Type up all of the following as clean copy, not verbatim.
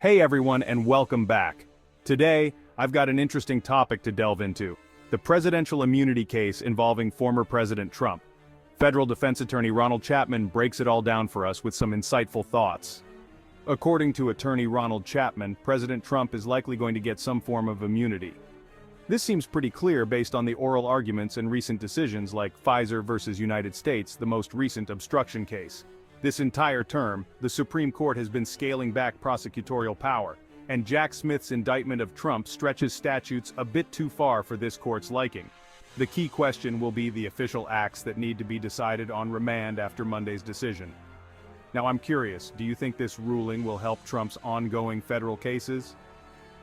Hey everyone, and welcome back. Today, I've got an interesting topic to delve into: the presidential immunity case involving former President Trump. Federal defense attorney Ronald Chapman breaks it all down for us with some insightful thoughts. According to attorney Ronald Chapman, President Trump is likely going to get some form of immunity. This seems pretty clear based on the oral arguments and recent decisions like Pfizer versus United States, the most recent obstruction case. This entire term, the Supreme Court has been scaling back prosecutorial power, and Jack Smith's indictment of Trump stretches statutes a bit too far for this court's liking. The key question will be the official acts that need to be decided on remand after Monday's decision. Now I'm curious, do you think this ruling will help Trump's ongoing federal cases?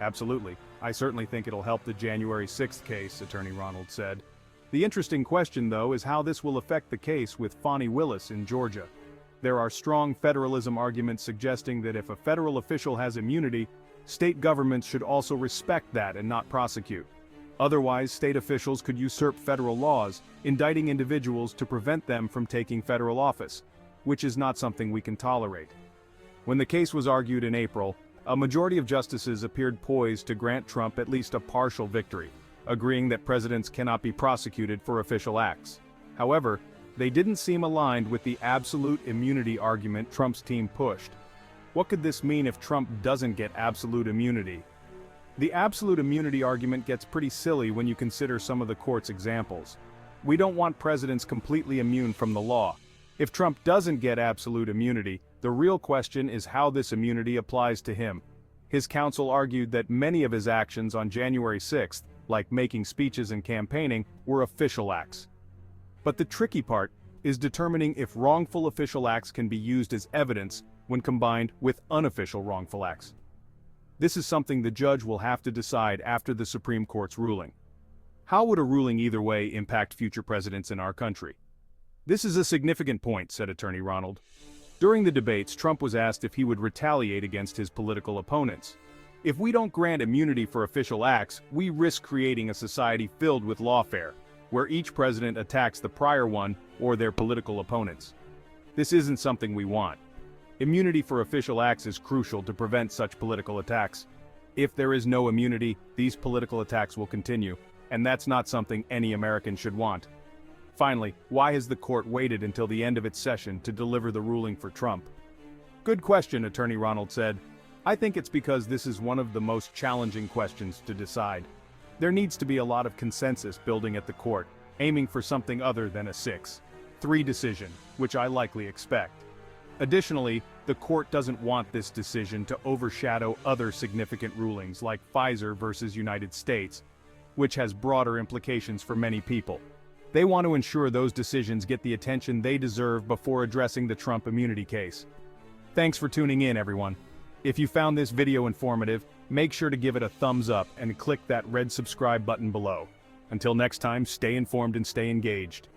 Absolutely. I certainly think it'll help the January 6th case, Attorney Ronald said. The interesting question, though, is how this will affect the case with Fani Willis in Georgia. There are strong federalism arguments suggesting that if a federal official has immunity, state governments should also respect that and not prosecute. Otherwise, state officials could usurp federal laws, indicting individuals to prevent them from taking federal office, which is not something we can tolerate. When the case was argued in April, a majority of justices appeared poised to grant Trump at least a partial victory, agreeing that presidents cannot be prosecuted for official acts. However, they didn't seem aligned with the absolute immunity argument Trump's team pushed. What could this mean if Trump doesn't get absolute immunity? The absolute immunity argument gets pretty silly when you consider some of the court's examples. We don't want presidents completely immune from the law. If Trump doesn't get absolute immunity, the real question is how this immunity applies to him. His counsel argued that many of his actions on January 6th, like making speeches and campaigning, were official acts. But the tricky part is determining if wrongful official acts can be used as evidence when combined with unofficial wrongful acts. This is something the judge will have to decide after the Supreme Court's ruling. How would a ruling either way impact future presidents in our country? This is a significant point, said Attorney Ronald. During the debates, Trump was asked if he would retaliate against his political opponents. If we don't grant immunity for official acts, we risk creating a society filled with lawfare, where each president attacks the prior one or their political opponents. This isn't something we want. Immunity for official acts is crucial to prevent such political attacks. If there is no immunity, these political attacks will continue, and that's not something any American should want. Finally, why has the court waited until the end of its session to deliver the ruling for Trump? Good question, Attorney Ronald said. I think it's because this is one of the most challenging questions to decide. There needs to be a lot of consensus building at the court, aiming for something other than a 6-3 decision, which I likely expect. Additionally, the court doesn't want this decision to overshadow other significant rulings like Pfizer versus United States, which has broader implications for many people. They want to ensure those decisions get the attention they deserve before addressing the Trump immunity case. Thanks for tuning in, everyone. If you found this video informative, make sure to give it a thumbs up and click that red subscribe button below. Until next time, stay informed and stay engaged.